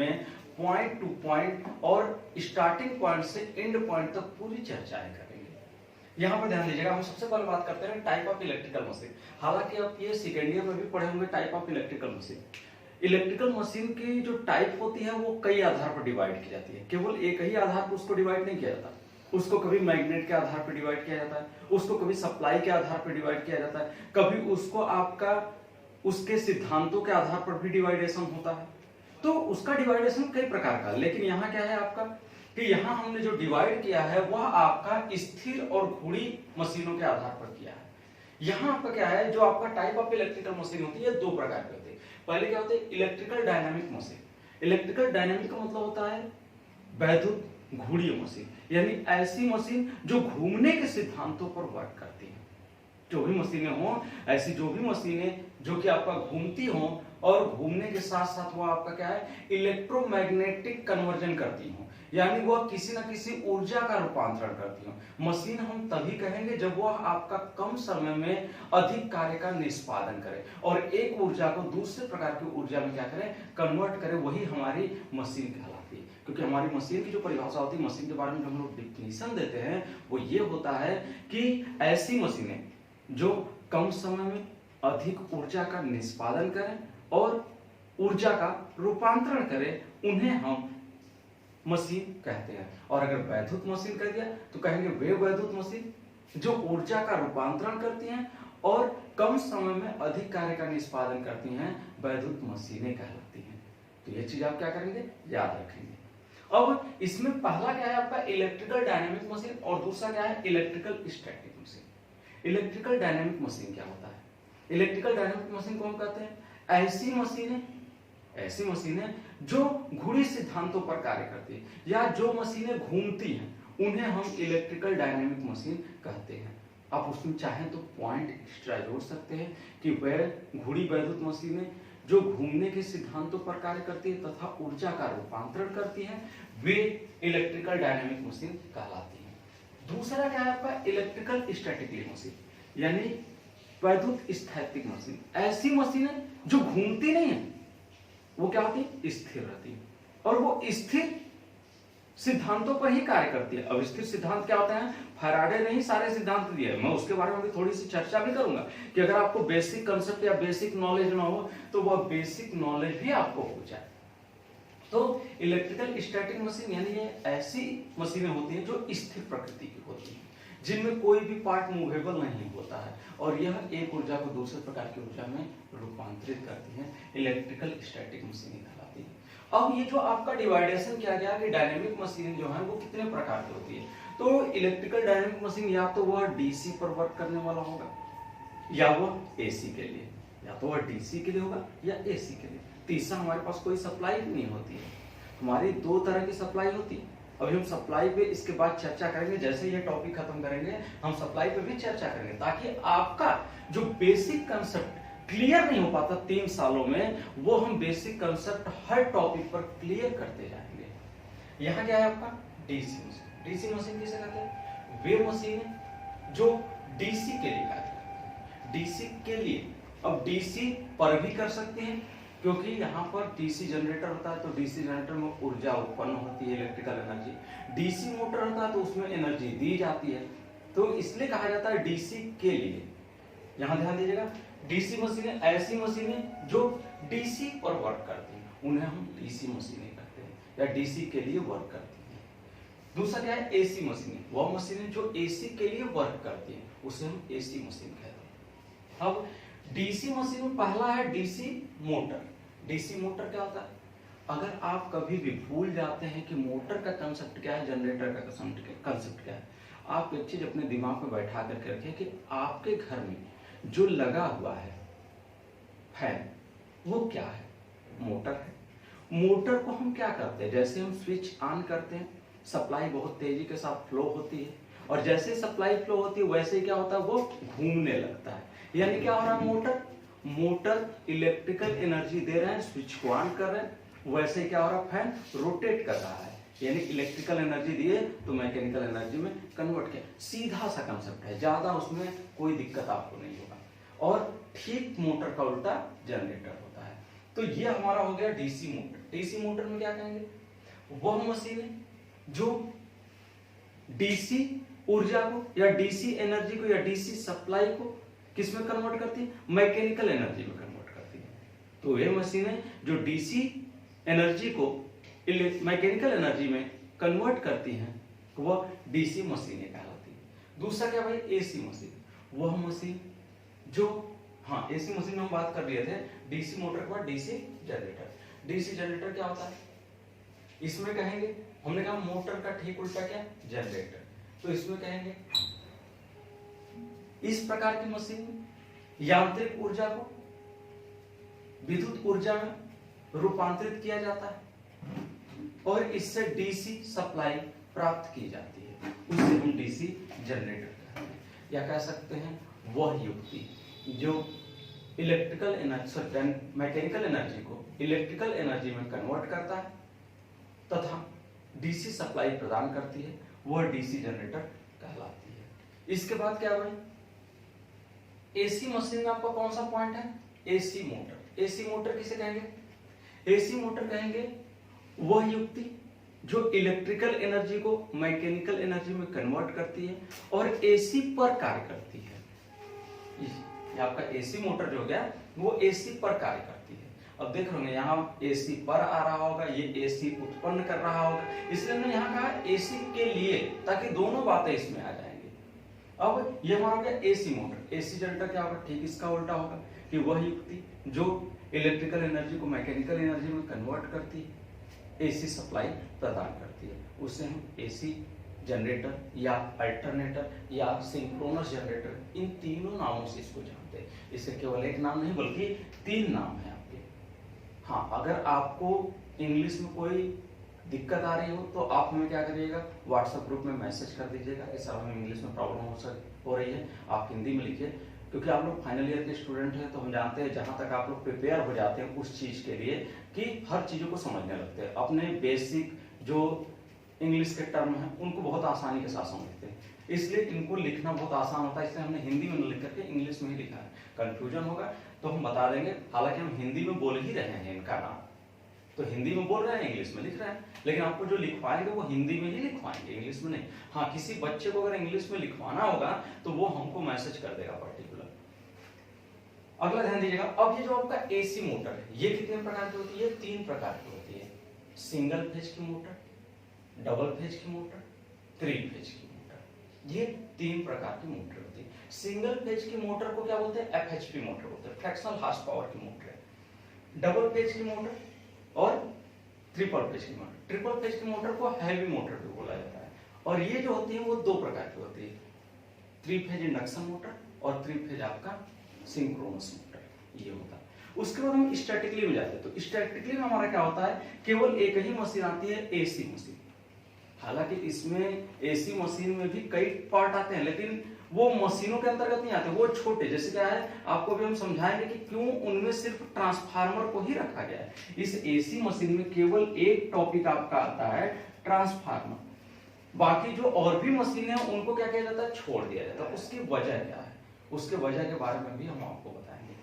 में point two point और starting point से एंड पॉइंट तक पूरी चर्चाएं करेंगे। यहाँ पर ध्यान दीजिएगा, हम सबसे पहले बात करते हैं टाइप ऑफ इलेक्ट्रिकल मशीन। हालांकि आप ये सेकेंड ईयर में भी पढ़े होंगे type of electrical machine. Electrical machine की जो टाइप होती है वो कई आधार पर डिवाइड की जाती है, केवल एक ही आधार पर उसको डिवाइड नहीं किया जाता। उसको कभी मैग्नेट के आधार पर डिवाइड किया जाता है, उसको कभी सप्लाई के आधार पर डिवाइड किया जाता है, कभी उसको आपका उसके सिद्धांतों के आधार पर भी डिवाइडेशन होता है। तो उसका डिवाइडेशन कई प्रकार का, लेकिन यहाँ क्या है आपका कि यहाँ हमने जो डिवाइड किया है वह आपका स्थिर और घूर्णी मशीनों के आधार पर किया है। यहाँ आपका क्या है, जो आपका टाइप ऑफ इलेक्ट्रिकल मशीन होती है दो प्रकार की होती है। पहले क्या होते हैं, electrical dynamic machine. Electrical dynamic का मतलब होता है वैद्युत घूर्णी मशीन, यानी ऐसी मशीन जो घूमने के सिद्धांतों पर वर्क करती है। जो भी मशीनें हों, ऐसी जो भी मशीनें जो कि आपका घूमती हों और घूमने के साथ साथ वो आपका क्या है, इलेक्ट्रोमैग्नेटिक कन्वर्जन करती हों, यानी वह किसी न किसी ऊर्जा का रूपांतरण करती हो। मशीन हम तभी कहेंगे जब वह आपका कम समय में अधिक कार्य का निष्पादन करे और एक ऊर्जा को दूसरे प्रकार की ऊर्जा में क्या करे, कन्वर्ट करे, वही हमारी मशीन कहलाती है। क्योंकि हमारी मशीन की जो परिभाषा होती है, मशीन के बारे में हम लोग डिफिनीशन देते हैं, वो ये होता है कि ऐसी मशीनें जो कम समय में अधिक ऊर्जा का निष्पादन करें और ऊर्जा का रूपांतरण करें, उन्हें हम मशीन कहते हैं। और अगर वैद्युत मशीन कह दिया तो कहेंगे वे वैद्युत मशीन जो ऊर्जा का रूपांतरण करती हैं और कम समय में अधिक कार्य का निष्पादन करती हैं, वैद्युत मशीनें कहलाती हैं। तो ये चीज आप क्या करेंगे, याद रखेंगे। अब इसमें पहला क्या है आपका इलेक्ट्रिकल डायनामिक मशीन और दूसरा क्या है electrical static machine. Electrical dynamic machine क्या होता है, इलेक्ट्रिकल डायनामिक मशीन को हम कहते हैं ऐसी मशीनें जो घूर्णी सिद्धांतों पर कार्य करती है या जो मशीनें घूमती हैं, उन्हें हम इलेक्ट्रिकल डायनामिक मशीन कहते हैं। आप उसमें चाहें तो पॉइंट एक्स्ट्रा जोड़ सकते हैं कि वह घूर्णी वैद्युत मशीनें जो घूमने के सिद्धांतों पर कार्य करती है तथा ऊर्जा का रूपांतरण करती हैं, वे इलेक्ट्रिकल डायनामिक मशीन कहलाती हैं। दूसरा क्या है आपका इलेक्ट्रिकल स्टैटिकली मशीन, यानी वैद्युत स्थैतिक मशीन। ऐसी मशीनें जो घूमती नहीं है, वो क्या होती है, स्थिर रहती है और वो स्थिर सिद्धांतों पर ही कार्य करती है। अब स्थिर सिद्धांत क्या होते हैं, फैराडे ने ही सारे सिद्धांत दिए, मैं उसके बारे में भी थोड़ी सी चर्चा भी करूंगा कि अगर आपको बेसिक कंसेप्ट या बेसिक नॉलेज ना हो तो वह बेसिक नॉलेज भी आपको हो जाए। तो इलेक्ट्रिकल स्टैटिक मशीन यानी ये ऐसी मशीनें होती हैं जो स्थिर प्रकृति की होती हैं, जिनमें कोई भी पार्ट मूवेबल नहीं होता है और यह एक ऊर्जा को दूसरे प्रकार की ऊर्जा में रूपांतरित करती हैं, इलेक्ट्रिकल स्टैटिक मशीन कहलाती है। अब ये जो आपका डिवाइडेशन किया गया कि डायनेमिक मशीन जो है वो कितने प्रकार की होती है, तो इलेक्ट्रिकल डायनेमिक मशीन या तो वह डीसी पर वर्क करने वाला होगा या वह एसी के लिए, या तो वह डीसी के लिए होगा या एसी के लिए। तीसरा हमारे पास कोई सप्लाई नहीं होती है, हमारी दो तरह की सप्लाई होती है। अभी हम सप्लाई पे इसके बाद चर्चा करेंगे, जैसे ये टॉपिक खत्म करेंगे हम सप्लाई पे भी चर्चा करेंगे, ताकि आपका जो बेसिक कंसेप्ट क्लियर नहीं हो पाता 3 सालों में, वो हम बेसिक कंसेप्ट हर टॉपिक पर क्लियर करते जाएंगे। यहाँ क्या है आपका डीसी मशीन। डीसी मशीन किसे कहते हैं, वे मशीन जो डीसी के लिए कार्य करती है, डीसी के लिए। अब डीसी पर भी कर सकते हैं क्योंकि यहाँ पर डीसी जनरेटर होता है तो डीसी जनरेटर में ऊर्जा उत्पन्न होती है, इलेक्ट्रिकल एनर्जी। डीसी मोटर होता है तो उसमें एनर्जी दी जाती है, तो इसलिए कहा जाता है डीसी के लिए। यहाँ ध्यान दीजिएगा, डीसी मशीनें ऐसी मशीनें जो डीसी पर वर्क करती हैं, उन्हें हम डीसी मशीनें कहते हैं या डीसी के लिए वर्क करती हैं। दूसरा क्या है एसी मशीनें, वह मशीनें जो एसी के लिए वर्क करती हैं, उसे हम एसी मशीन कहते हैं। अब डीसी मशीन में पहला है डीसी मोटर। डीसी मोटर क्या होता है, अगर आप कभी भी भूल जाते हैं कि मोटर का कंसेप्ट क्या है, जनरेटर का कंसेप्ट क्या है, आप एक चीज अपने दिमाग में बैठा करके रखें कि आपके घर में जो लगा हुआ है फैन, वो क्या है, मोटर है। मोटर को हम क्या करते हैं, जैसे हम स्विच ऑन करते हैं, सप्लाई बहुत तेजी के साथ फ्लो होती है और जैसे सप्लाई फ्लो होती है वैसे ही क्या होता है, वो घूमने लगता है। यानी क्या हो रहा है, मोटर इलेक्ट्रिकल एनर्जी दे रहे हैं, स्विच को ऑन कर रहे हैं, वैसे क्या हो रहा है, फैन रोटेट कर रहा है, यानी इलेक्ट्रिकल एनर्जी दिए तो मैकेनिकल एनर्जी में कन्वर्ट किया। सीधा सा कंसेप्ट है, ज्यादा उसमें कोई दिक्कत आपको नहीं होगा। और ठीक मोटर का उल्टा जनरेटर होता है। तो ये हमारा हो गया डीसी मोटर। डीसी मोटर में क्या कहेंगे, वह मशीन है जो डीसी ऊर्जा को या डीसी एनर्जी को या डीसी सप्लाई को किसमें कन्वर्ट करती है, मैकेनिकल एनर्जी में कन्वर्ट करती है। तो ये मशीन है जो डीसी एनर्जी को मैकेनिकल एनर्जी में कन्वर्ट करती हैं, वह डीसी मशीनें कहलाती है। दूसरा क्या भाई, एसी मशीन, वह मशीन जो, हाँ एसी मशीन में हम बात कर रहे थे, डीसी मोटर के बाद डीसी जनरेटर। डीसी जनरेटर क्या होता है, इसमें कहेंगे, हमने कहा मोटर का ठीक उल्टा क्या, जनरेटर, तो इसमें कहेंगे इस प्रकार की मशीन में यांत्रिक ऊर्जा को विद्युत ऊर्जा में रूपांतरित किया जाता है और इससे डीसी सप्लाई प्राप्त की जाती है, उसे हम डीसी जनरेटर कहते हैं। या कह सकते हैं वह युक्ति जो इलेक्ट्रिकल एनर्जी, मैकेनिकल एनर्जी को इलेक्ट्रिकल एनर्जी में कन्वर्ट करता है तथा डीसी सप्लाई प्रदान करती है, वह डीसी जनरेटर कहलाती है। इसके बाद क्या भाई, एसी मशीन में आपका कौन सा पॉइंट है, एसी मोटर। एसी मोटर किसे कहेंगे, एसी मोटर कहेंगे वह युक्ति जो इलेक्ट्रिकल एनर्जी को मैकेनिकल एनर्जी में कन्वर्ट करती है और एसी पर कार्य करती है। ये आपका एसी मोटर जो हो गया वो एसी पर कार्य करती है। अब देख रहे यहाँ एसी पर आ रहा होगा, ये एसी उत्पन्न कर रहा होगा, इसलिए हमने यहाँ कहा एसी के लिए, ताकि दोनों बातें इसमें आ जाएंगी। अब ये हमारा हो गया एसी मोटर। एसी जनरेटर क्या होगा, ठीक इसका उल्टा होगा कि वह युक्ति जो इलेक्ट्रिकल एनर्जी को मैकेनिकल एनर्जी में कन्वर्ट करती है, एसी सप्लाई प्रदान करती है, उसे हम एसी जनरेटर या अल्टरनेटर या सिंक्रोनस जनरेटर, इन तीनों नामों से इसको जानते हैं। इसे केवल एक नाम नहीं बल्कि 3 नाम है आपके। हाँ, अगर आपको इंग्लिश में कोई दिक्कत आ रही हो तो आप हमें क्या करिएगा, व्हाट्सएप ग्रुप में मैसेज कर दीजिएगा कि सर हमें इंग्लिश में प्रॉब्लम हो रही है, आप हिंदी में लिखिए, क्योंकि आप लोग फाइनल ईयर के स्टूडेंट हैं, तो हम जानते हैं जहां तक आप लोग प्रिपेयर हो जाते हैं उस चीज के लिए कि हर चीजों को समझने लगते हैं, अपने बेसिक जो इंग्लिश के टर्म हैं उनको बहुत आसानी के साथ समझते हैं, इसलिए इनको लिखना बहुत आसान होता है, इसलिए हमने हिंदी में लिख करके इंग्लिश में ही लिखा है। कंफ्यूजन होगा तो हम बता देंगे, हालांकि हम हिंदी में बोल ही रहे हैं इनका नाम, तो हिंदी में बोल रहे हैं, इंग्लिश में लिख रहे हैं, लेकिन आपको जो लिखवाएंगे वो हिंदी में ही लिखवाएंगे, इंग्लिश में नहीं। हाँ, किसी बच्चे को अगर इंग्लिश में लिखवाना होगा तो वो हमको मैसेज कर देगा पर्टिकुलर। अगला ध्यान दीजिएगा, अब ये जो आपका एसी मोटर है, ये कितने प्रकार की होती है, 3 प्रकार की होती है। सिंगल फेज की मोटर, डबल फेज की मोटर, 3 फेज की मोटर, ये 3 प्रकार की मोटर होती है। सिंगल फेज की मोटर को क्या बोलते हैं, एफएचपी मोटर बोलते हैं, फ्रैक्शनल हार्स पावर की मोटर है। डबल फेज की मोटर और ट्रिपल फेज की मोटर, ट्रिपल फेज की मोटर को हैवी मोटर भी बोला जाता है। और ये जो होती है वो 2 प्रकार की होती है, 3 फेज इंडक्शन मोटर और 3 फेज आपका सिंक्रोनस मोटर, ये होता है। उसके बाद हम स्टैटिकली में जाते हैं, तो स्टैटिकली में हमारा क्या होता है, केवल एक ही मशीन आती है, एसी मशीन। हालांकि इसमें एसी मशीन में भी कई पार्ट आते हैं, लेकिन वो मशीनों के अंतर्गत नहीं आते, वो छोटे, जैसे क्या है आपको भी हम समझाएंगे कि क्यों उनमें सिर्फ ट्रांसफार्मर को ही रखा गया है। इस एसी मशीन में केवल एक टॉपिक आपका आता है, ट्रांसफार्मर, बाकी जो और भी मशीनें हैं उनको क्या किया जाता है, छोड़ दिया जाता है। उसकी वजह क्या है, उसके वजह के बारे में भी हम आपको बताएंगे,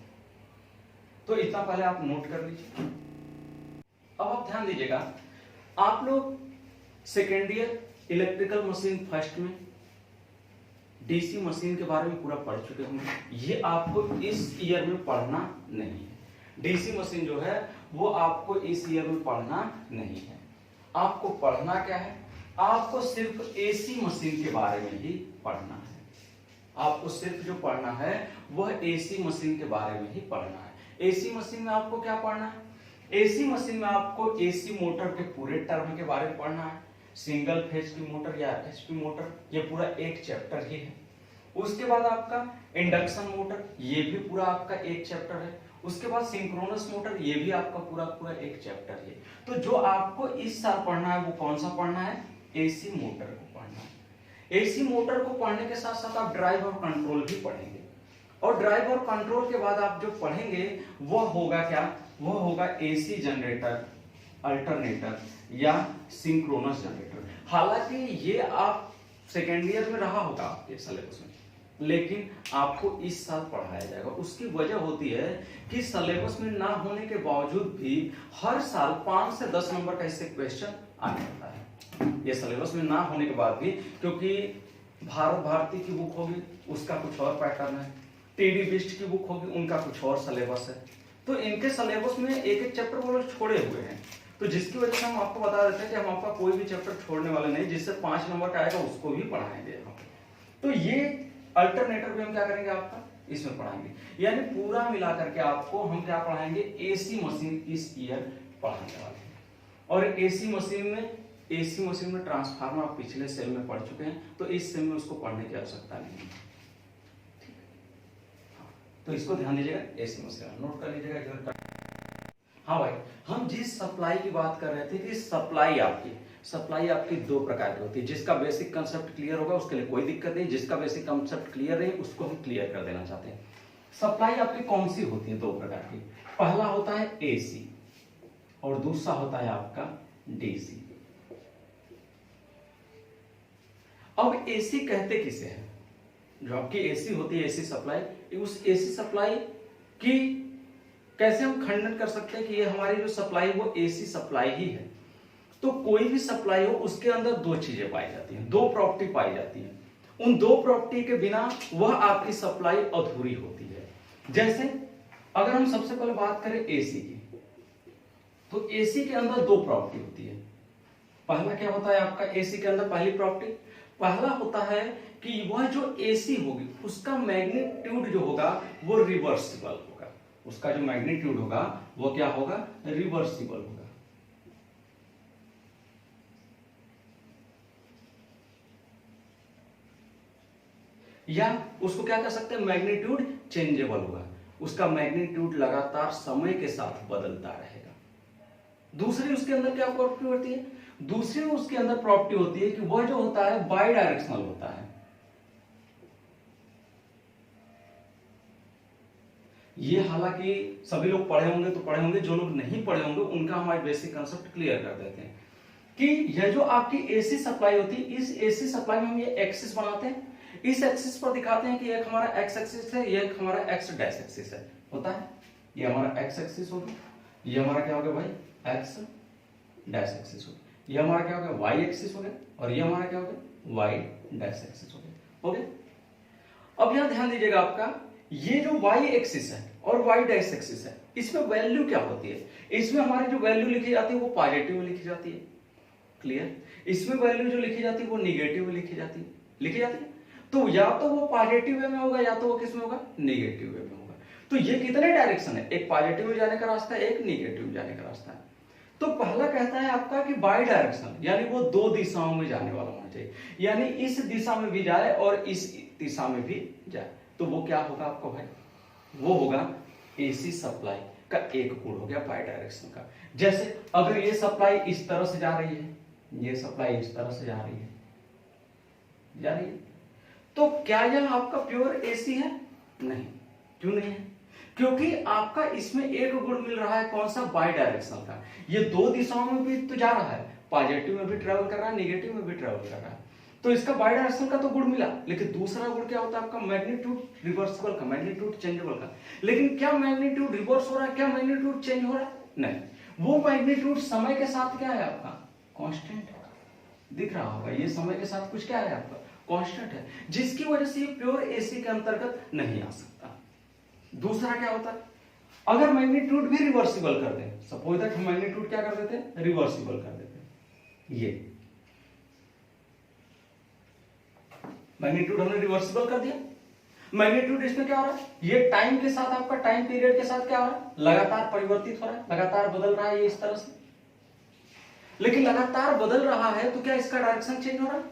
तो इतना पहले आप नोट कर लीजिए। अब आप ध्यान दीजिएगा, आप लोग second year electrical machine first में डीसी मशीन के बारे में पूरा पढ़ चुके होंगे, ये आपको इस ईयर में पढ़ना नहीं है। डीसी मशीन जो है वो आपको इस ईयर में पढ़ना नहीं है। आपको पढ़ना क्या है, आपको सिर्फ एसी मशीन के बारे में ही पढ़ना है। आपको सिर्फ जो पढ़ना है वह एसी मशीन के बारे में ही पढ़ना है। एसी मशीन में आपको क्या पढ़ना है, एसी मशीन में आपको एसी मोटर के पूरे टर्म के बारे में पढ़ना है। सिंगल फेज की मोटर या एचपी मोटर, ये पूरा एक चैप्टर ही है। उसके बाद आपका इंडक्शन मोटर, ये भी पूरा आपका एक चैप्टर है। उसके बाद सिंक्रोनस मोटर, ये भी आपका पूरा एक चैप्टर है। तो जो आपको इस साल पढ़ना है वो कौन सा पढ़ना है, एसी मोटर को पढ़ना है। एसी मोटर को पढ़ने के साथ साथ आप ड्राइव और कंट्रोल भी पढ़ेंगे, और ड्राइव और कंट्रोल के बाद आप जो पढ़ेंगे वह होगा क्या, वह होगा एसी जनरेटर, अल्टरनेटर या सिंक्रोनस जनरेटर। हालांकि ये आप सेकेंड ईयर में रहा होगा आपके सिलेबस में, लेकिन आपको इस साल पढ़ाया जाएगा। उसकी वजह होती है कि सिलेबस में ना होने के बावजूद भी हर साल 5 से 10 नंबर का इससे क्वेश्चन आने वाला है। ये सिलेबस में ना होने के बाद भी, क्योंकि भारत भारती की बुक होगी उसका कुछ और पैटर्न है, टीडी बिस्ट की बुक होगी उनका कुछ और सिलेबस है, तो इनके सिलेबस में एक एक चैप्टर वो लोग छोड़े हुए हैं। तो जिसकी वजह से हम आपको बता देते हैं कि हम आपका कोई भी चैप्टर छोड़ने वाले नहीं, जिससे 5 नंबर का आएगा उसको भी पढ़ाएंगे यहाँ पे। तो ये अल्टरनेटर भी हम क्या करेंगे आपका इसमें पढ़ाएंगे, यानी पूरा मिलाकर के आपको हम क्या पढ़ाएंगे, एसी मशीन इस ईयर पढ़ाने वाले हैं। और एसी मशीन में ट्रांसफार्मर आप पिछले सेल में पढ़ चुके हैं, तो इस सेल में उसको पढ़ने की आवश्यकता नहीं है। तो इसको ध्यान दीजिएगा, एसी मशीन नोट कर लीजिएगा इधर। हाँ भाई, हम जिस सप्लाई की बात कर रहे थे कि सप्लाई आपकी 2 प्रकार की होती है। जिसका बेसिक कंसेप्ट क्लियर होगा उसके लिए कोई दिक्कत नहीं, जिसका बेसिक कंसेप्ट क्लियर नहीं उसको हम क्लियर कर देना चाहते हैं। सप्लाई आपकी कौन सी होती है? 2 प्रकार की। पहला होता है एसी और दूसरा होता है आपका डीसी। अब एसी कहते किसे हैं? जो आपकी एसी होती है, एसी सप्लाई, उस एसी सप्लाई की कैसे हम खंडन कर सकते हैं कि ये हमारी जो सप्लाई वो एसी सप्लाई ही है? तो कोई भी सप्लाई हो उसके अंदर 2 चीजें पाई जाती हैं, 2 प्रॉपर्टी पाई जाती हैं। उन 2 प्रॉपर्टी के बिना वह आपकी सप्लाई अधूरी होती है। जैसे अगर हम सबसे पहले बात करें एसी की, तो एसी के अंदर 2 प्रॉपर्टी होती है। पहला क्या होता है आपका एसी के अंदर? पहली प्रॉपर्टी, पहला होता है कि वह जो एसी होगी उसका मैग्नीट्यूड जो होगा वो रिवर्सिबल होगा। उसका जो मैग्नीट्यूड होगा वो क्या होगा? रिवर्सिबल होगा। या उसको क्या कर सकते हैं? मैग्नीट्यूड चेंजेबल होगा। उसका मैग्नीट्यूड लगातार समय के साथ बदलता रहेगा। दूसरी उसके अंदर क्या प्रॉपर्टी होती है? दूसरी उसके अंदर प्रॉपर्टी होती है कि वह जो होता है बाई डायरेक्शनल होता है। ये हालांकि सभी लोग पढ़े होंगे तो पढ़े होंगे, जो लोग नहीं पढ़े होंगे उनका हमारे बेसिक कंसेप्ट क्लियर कर देते हैं कि यह जो आपकी एसी सप्लाई होती है, इस एसी सप्लाई में हम ये एक्सिस बनाते हैं। इस एक्सिस पर दिखाते हैं कि एक हमारा एक्स एक्सिस है, ये एक हमारा एक्स डैश एक्सिस है, होता है। ये हमारा एक्स एक्सिस होगा, ये हमारा क्या हो गया भाई? एक्स डैश एक्सिस हो गया। ये हमारा क्या हो गया? वाई एक्सिस हो गया। और ये हमारा क्या हो गया? वाई डैश एक्सिस हो गया। ओके, अब यहां ध्यान दीजिएगा, आपका ये जो वाई एक्सिस है और वाई डैश एक्सिस है, इसमें वैल्यू क्या होती है? इसमें हमारी जो वैल्यू लिखी जाती है वो पॉजिटिव में लिखी जाती है। क्लियर? इसमें वैल्यू जो लिखी जाती है वो निगेटिव में लिखी जाती है। तो या तो वो पॉजिटिव वे में होगा या तो वो किस में होगा? नेगेटिव वे में होगा। तो ये कितने डायरेक्शन है? एक पॉजिटिव में जाने का रास्ता है, एक नेगेटिव जाने का रास्ता है। तो पहला कहता है आपका कि बाई डायरेक्शनल, यानी वो 2 दिशाओं में जाने वाला होना चाहिए, यानी इस दिशा में भी जाए और इस दिशा में भी जाए। तो वो क्या होगा आपको भाई? वो होगा एसी सप्लाई का एक गुण हो गया बाई डायरेक्शन का। जैसे अगर ये सप्लाई इस तरह से जा रही है, ये सप्लाई इस तरह से जा रही है, तो क्या यह आपका प्योर एसी है? नहीं। क्यों नहीं है? क्योंकि आपका इसमें एक गुण मिल रहा है, कौन सा? बाई डायरेक्शनल का। ये 2 दिशाओं में भी तो जा रहा है, पॉजिटिव में भी ट्रेवल कर रहा है, नेगेटिव में भी ट्रेवल कर रहा है। तो इसका बाई डायरेक्शनल का तो गुण मिला, लेकिन दूसरा गुण क्या होता है आपका? मैग्नीट्यूड रिवर्सिबल का, मैग्नीट्यूड चेंजेबल का। लेकिन क्या मैग्नीट्यूड रिवर्स हो रहा है? क्या मैग्नीट्यूड चेंज हो रहा है? नहीं। वो मैग्नीट्यूड समय के साथ क्या है आपका? कांस्टेंट दिख रहा होगा। ये समय के साथ कुछ क्या है आपका? कांस्टेंट है, जिसकी वजह से ये प्योर एसी के अंतर्गत नहीं आ सकता। दूसरा क्या होता है? अगर मैग्नीट्यूड भी रिवर्सिबल कर दें, सपोज दैट हम मैग्नीट्यूड क्या कर देते हैं? रिवर्सिबल कर देते हैं। ये मैग्नीट्यूड हमने रिवर्सिबल कर दिया। मैग्नीट्यूड इसमें क्या हो रहा है? ये टाइम के साथ, आपका टाइम पीरियड के साथ क्या हो रहा है? लगातार परिवर्तित हो रहा है, लगातार बदल रहा है ये इस तरह से। लेकिन लगातार बदल रहा है तो क्या इसका डायरेक्शन चेंज हो रहा है?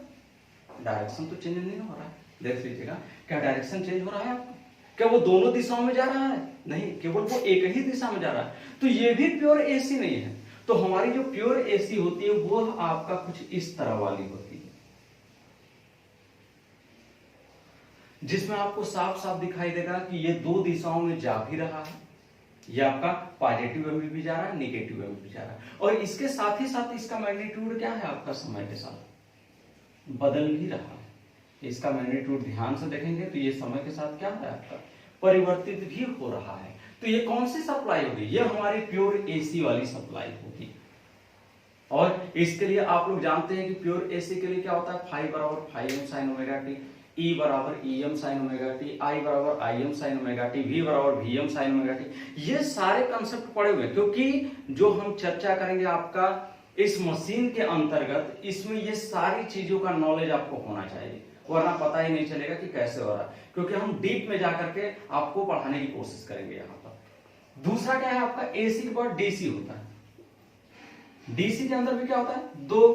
डायरेक्शन तो चेंज नहीं हो रहा है। देख लीजिएगा, क्या डायरेक्शन चेंज हो रहा है आपका? क्या वो दोनों दिशाओं में जा रहा है? नहीं, केवल वो एक ही दिशा में जा रहा है। तो ये भी प्योर एसी नहीं है। तो हमारी जो प्योर एसी होती है वो आपका कुछ इस तरह वाली होती है, जिसमें आपको साफ साफ दिखाई देगा कि ये 2 दिशाओं में जा भी रहा है। ये आपका पॉजिटिव में भी जा रहा है, नेगेटिव में भी जा रहा है, और इसके साथ ही साथ इसका मैग्नीट्यूड क्या है आपका? समय के साथ बदल भी रहा है। इसका मैग्नीट्यूड ध्यान से देखेंगे तो ये समय के साथ क्या है आपका परिवर्तित भी हो रहा है। तो ये कौन सी सप्लाई होगी, ये हमारी प्योर एसी वाली सप्लाई होगी। और इसके लिए आप लोग जानते हैं कि प्योर एसी के लिए क्या होता है, फाई बराबर phi M sine omega T, E बराबर E M sine omega T, I बराबर I M sine omega T, V बराबर V M sine omega T. ये सारे कंसेप्ट पड़े हुए हैं, क्योंकि जो हम चर्चा करेंगे आपका इस मशीन के अंतर्गत, इसमें ये सारी चीजों का नॉलेज आपको होना चाहिए, वरना पता ही नहीं चलेगा कि कैसे हो रहा है, क्योंकि हम डीप में जाकर के आपको पढ़ाने की कोशिश करेंगे यहाँ पर। दूसरा क्या है आपका, एसी के बाद डीसी होता है। डीसी के अंदर भी क्या होता है, दो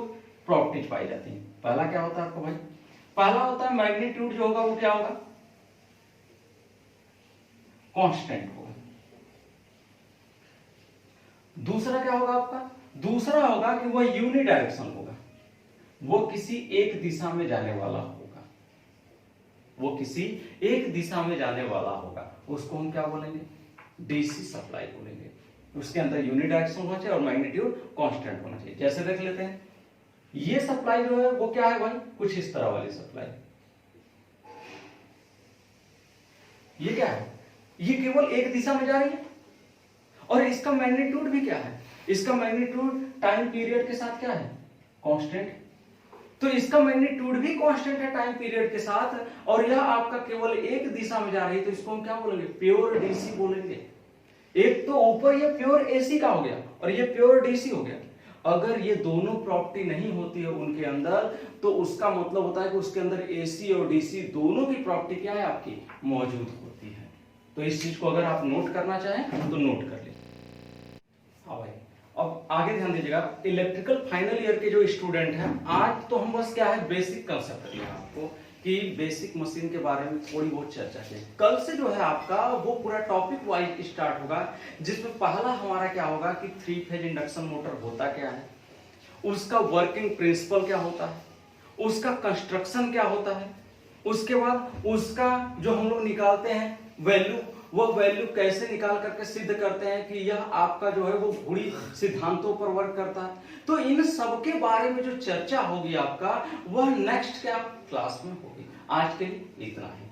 प्रॉपर्टीज पाई जाती हैं। पहला क्या होता है आपको भाई, पहला होता है मैग्नीट्यूड जो होगा वो क्या होगा, कांस्टेंट होगा। दूसरा क्या होगा आपका, दूसरा होगा कि वह यूनि डायरेक्शन होगा, वो किसी एक दिशा में जाने वाला होगा, वो किसी एक दिशा में जाने वाला होगा, उसको हम क्या बोलेंगे, डीसी सप्लाई बोलेंगे। उसके अंदर यूनि डायरेक्शन होना चाहिए और मैग्नीट्यूड कांस्टेंट होना चाहिए। जैसे देख लेते हैं, ये सप्लाई जो है वो क्या है भाई, कुछ इस तरह वाली सप्लाई। ये क्या है, ये केवल एक दिशा में जा रही है, और इसका मैग्नीट्यूड भी क्या है, इसका मैग्नीट्यूड टाइम पीरियड के साथ क्या है, कांस्टेंट। तो इसका मैग्नीट्यूड भी कांस्टेंट है टाइम पीरियड के साथ, और यह आपका केवल एक दिशा में जा रही है, तो इसको हम क्या बोलेंगे, प्योर डीसी बोलेंगे। एक तो ऊपर ये प्योर एसी का हो गया और ये प्योर डीसी हो गया। अगर ये दोनों प्रॉपर्टी नहीं होती है उनके अंदर, तो उसका मतलब होता है कि उसके अंदर एसी और डीसी दोनों की प्रॉपर्टी क्या है आपकी, मौजूद होती है। तो इस चीज को अगर आप नोट करना चाहें तो नोट कर लीजिए। हाँ भाई, अब आगे ध्यान दीजिएगा, इलेक्ट्रिकल फाइनल ईयर के जो स्टूडेंट हैं, आज तो हम बस क्या है बेसिक कंसेप्ट दिया आपको कि बेसिक मशीन के बारे में थोड़ी बहुत चर्चा की। कल से जो है आपका वो पूरा टॉपिक वाइज स्टार्ट होगा, जिसमें पहला हमारा क्या होगा कि 3 फेज इंडक्शन मोटर होता क्या है, उसका वर्किंग प्रिंसिपल क्या होता है, उसका कंस्ट्रक्शन क्या होता है, उसके बाद उसका जो हम लोग निकालते हैं वैल्यू, वह वैल्यू कैसे निकाल करके सिद्ध करते हैं कि यह आपका जो है वो घुड़ी सिद्धांतों पर वर्क करता है। तो इन सब के बारे में जो चर्चा होगी आपका, वह नेक्स्ट क्या क्लास में होगी। आज के लिए इतना ही।